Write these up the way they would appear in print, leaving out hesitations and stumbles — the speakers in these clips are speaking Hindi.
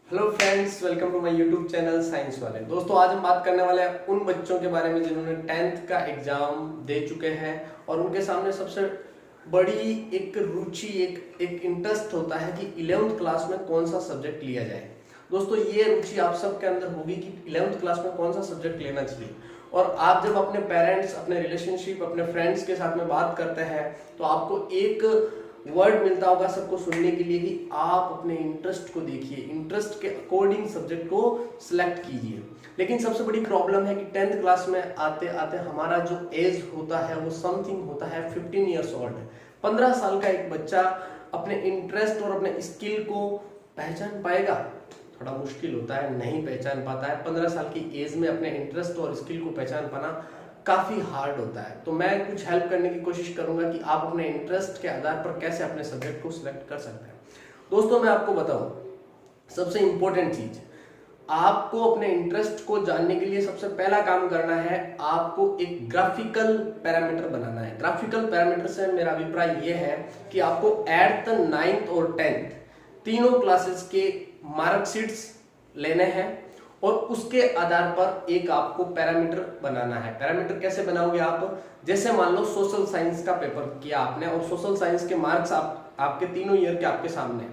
Hello friends, welcome to my YouTube channel science वाले। दोस्तों, आज हम बात करने वाले हैं उन बच्चों के बारे में जिन्होंने 10th का एग्जाम दे चुके हैं और उनके सामने सबसे बड़ी एक रुचि एक इंटरेस्ट होता है कि 11th क्लास में कौन सा सब्जेक्ट लिया जाए। दोस्तों, ये रुचि आप सबके अंदर होगी कि 11th क्लास में कौन सा सब्जेक्ट लेना चाहिए। और आप जब अपने पेरेंट्स, अपने रिलेशनशिप, अपने फ्रेंड्स के साथ में बात करते हैं तो आपको एक वर्ड मिलता होगा सबको सुनने के लिए कि आप अपने इंटरेस्ट को देखिए, इंटरेस्ट के अकॉर्डिंग सब्जेक्ट को सिलेक्ट कीजिए। लेकिन सबसे बड़ी प्रॉब्लम है कि 10th क्लास में आते आते हमारा जो एज होता है वो समथिंग होता है 15 ईयर्स ओल्ड। 15 साल का एक बच्चा अपने इंटरेस्ट और अपने स्किल को पहचान पाएगा? थोड़ा मुश्किल होता है, नहीं पहचान पाता है। 15 साल की एज में अपने इंटरेस्ट और स्किल को पहचान पाना काफी हार्ड होता है। तो मैं कुछ हेल्प करने की कोशिश करूंगा कि आप अपने इंटरेस्ट के आधार पर कैसे अपने सब्जेक्ट को सिलेक्ट कर सकते हैं। दोस्तों, मैं आपको बताऊं, सबसे इंपॉर्टेंट चीज, आपको अपने इंटरेस्ट को जानने के लिए सबसे पहला काम करना है, आपको एक ग्राफिकल पैरामीटर बनाना है। ग्राफिकल पैरामीटर से मेरा अभिप्राय यह है कि आपको एट द 9th और 10th तीनों क्लासेस के मार्कशीट्स लेने हैं और उसके आधार पर एक आपको पैरामीटर बनाना है। पैरामीटर कैसे बनाओगे आप? जैसे मान लो सोशल साइंस का पेपर किया आपने और सोशल साइंस के मार्क्स आपके तीनों ईयर के आपके सामने,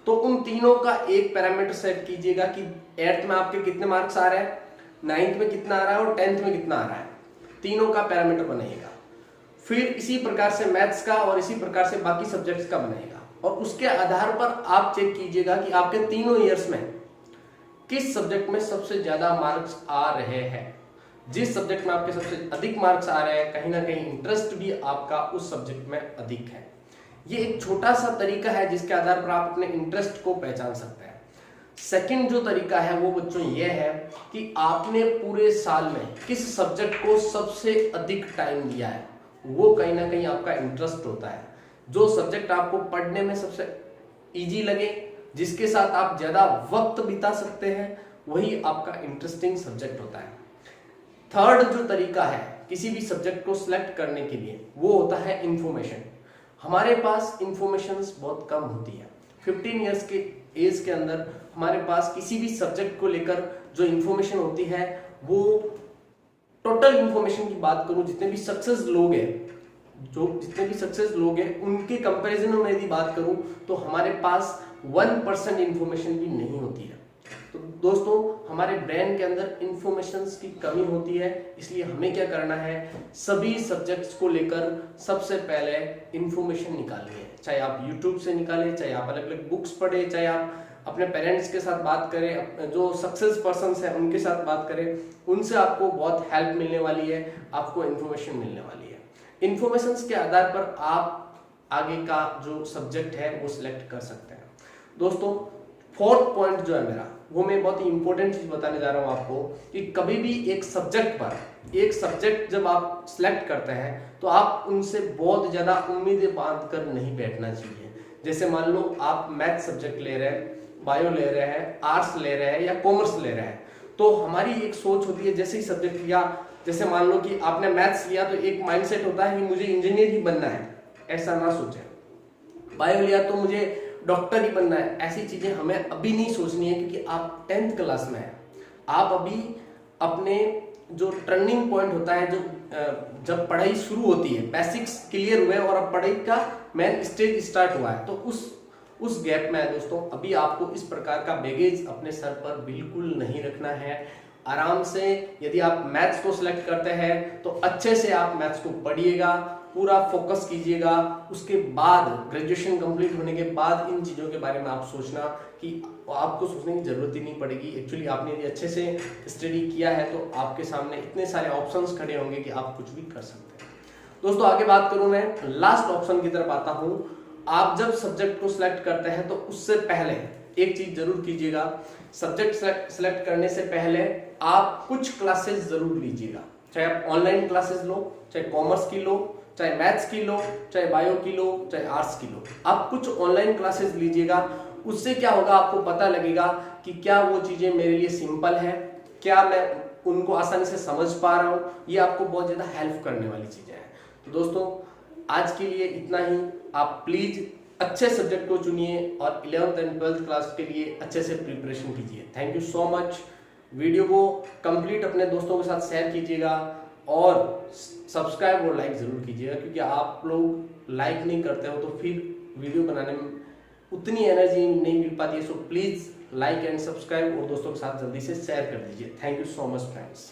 तो उन तीनों का एक पैरामीटर सेट कीजिएगा कि 8th में आपके कितने मार्क्स आ रहे हैं, 9th में कितना आ रहा है और 10th में कितना आ रहा है। तीनों का पैरामीटर बनाइएगा। फिर इसी प्रकार से मैथ्स का और इसी प्रकार से बाकी सब्जेक्ट्स का बनाएगा और उसके आधार पर आप चेक कीजिएगा कि आपके तीनों ईयर्स में किस सब्जेक्ट में सबसे ज्यादा मार्क्स आ रहे हैं। जिस सब्जेक्ट में आपके सबसे अधिक मार्क्स आ रहे हैं, कहीं ना कहीं इंटरेस्ट भी आपका उस सब्जेक्ट में अधिक है। ये एक छोटा सा तरीका है जिसके आधार पर आप अपने इंटरेस्ट को पहचान सकते हैं। सेकंड जो तरीका है वो बच्चों ये है कि आपने पूरे साल में किस सब्जेक्ट को सबसे अधिक टाइम दिया है। वो कहीं ना कहीं आपका इंटरेस्ट होता है। जो सब्जेक्ट आपको पढ़ने में सबसे इजी लगे, जिसके साथ आप ज्यादा वक्त बिता सकते हैं, वही आपका इंटरेस्टिंग सब्जेक्ट होता है। थर्ड जो तरीका है किसी भी सब्जेक्ट को सिलेक्ट करने के लिए वो होता है इंफॉर्मेशन। हमारे पास इंफॉर्मेशन बहुत कम होती है। 15 इयर्स के एज के अंदर हमारे पास किसी भी सब्जेक्ट को लेकर जो इंफॉर्मेशन होती है, वो टोटल इंफॉर्मेशन की बात करूं, जितने भी सक्सेस लोग हैं उनके कंपैरिजन में यदि बात करूं तो हमारे पास 1% इंफॉर्मेशन भी नहीं होती है। तो दोस्तों, हमारे ब्रेन के अंदर इंफॉर्मेशन की कमी होती है। इसलिए हमें क्या करना है, सभी सब्जेक्ट्स को लेकर सबसे पहले इंफॉर्मेशन निकालनी है। चाहे आप यूट्यूब से निकालें, चाहे आप अलग अलग बुक्स पढ़े, चाहे आप अपने पेरेंट्स के साथ बात करें, जो सक्सेस पर्सन्स हैं उनके साथ बात करें, उनसे आपको बहुत हेल्प मिलने वाली है, आपको इंफॉर्मेशन मिलने वाली है। इंफॉर्मेशन के आधार पर आप आगे का जो सब्जेक्ट है वो सिलेक्ट कर सकते हैं। दोस्तों, फोर्थ पॉइंट जो है मेरा, वो मैं बहुत ही इंपॉर्टेंट चीज बताने जा रहा हूं आपको कि कभी भी एक सब्जेक्ट जब आप सिलेक्ट करते हैं तो आप उनसे बहुत ज्यादा उम्मीदें बांध कर नहीं बैठना चाहिए। जैसे मान लो आप मैथ सब्जेक्ट ले रहे हैं, बायो ले रहे हैं, आर्ट्स ले रहे हैं या कॉमर्स ले रहे हैं, तो हमारी एक सोच होती है, जैसे ही सब्जेक्ट लिया, जैसे मान लो कि आपने मैथ्स लिया तो एक माइंडसेट होता है कि मुझे इंजीनियर ही बनना है। ऐसा ना सोचें। बायो लिया तो मुझे डॉक्टर ही बनना है। ऐसी चीजें हमें अभी नहीं सोचनी है, क्योंकि आप 10th क्लास में हैं। आप अभी अपने जो टर्निंग पॉइंट होता है, जो जब पढ़ाई शुरू होती है, बेसिक्स क्लियर हुए और अब पढ़ाई का मेन स्टेज स्टार्ट हुआ है, तो उस गैप में है दोस्तों। अभी आपको इस प्रकार का बैगेज अपने सर पर बिल्कुल नहीं रखना है। आराम से, यदि आप मैथ्स को सिलेक्ट करते हैं तो अच्छे से आप मैथ्स को पढ़िएगा, पूरा फोकस कीजिएगा। उसके बाद ग्रेजुएशन कंप्लीट होने के बाद इन चीजों के बारे में आप सोचना कि आपको सोचने की जरूरत ही नहीं पड़ेगी। एक्चुअली आपने यदि अच्छे से स्टडी किया है तो आपके सामने इतने सारे ऑप्शंस खड़े होंगे कि आप कुछ भी कर सकते हैं। दोस्तों, आगे बात करूं मैं, लास्ट ऑप्शन की तरफ आता हूं। आप जब सब्जेक्ट को सिलेक्ट करते हैं तो उससे पहले एक चीज जरूर कीजिएगा। सब्जेक्ट सिलेक्ट करने से पहले आप कुछ क्लासेस जरूर लीजिएगा। चाहे आप ऑनलाइन क्लासेस लो, चाहे कॉमर्स की लो, चाहे मैथ्स की लो, चाहे बायो की लो, चाहे आर्ट्स की लो, आप कुछ ऑनलाइन क्लासेस लीजिएगा। उससे क्या होगा, आपको पता लगेगा कि क्या वो चीजें मेरे लिए सिंपल है, क्या मैं उनको आसानी से समझ पा रहा हूं। ये आपको बहुत ज्यादा हेल्प करने वाली चीजें हैं। तो दोस्तों, आज के लिए इतना ही। आप प्लीज अच्छे सब्जेक्ट को चुनिए और 11th एंड 12th क्लास के लिए अच्छे से प्रिपरेशन कीजिए। Thank you so much. Video को कंप्लीट अपने दोस्तों के साथ शेयर कीजिएगा और सब्सक्राइब और लाइक ज़रूर कीजिएगा, क्योंकि आप लोग लाइक नहीं करते हो तो फिर वीडियो बनाने में उतनी एनर्जी नहीं मिल पाती है। So please like and subscribe और दोस्तों के साथ जल्दी से शेयर कर दीजिए। Thank you so much friends.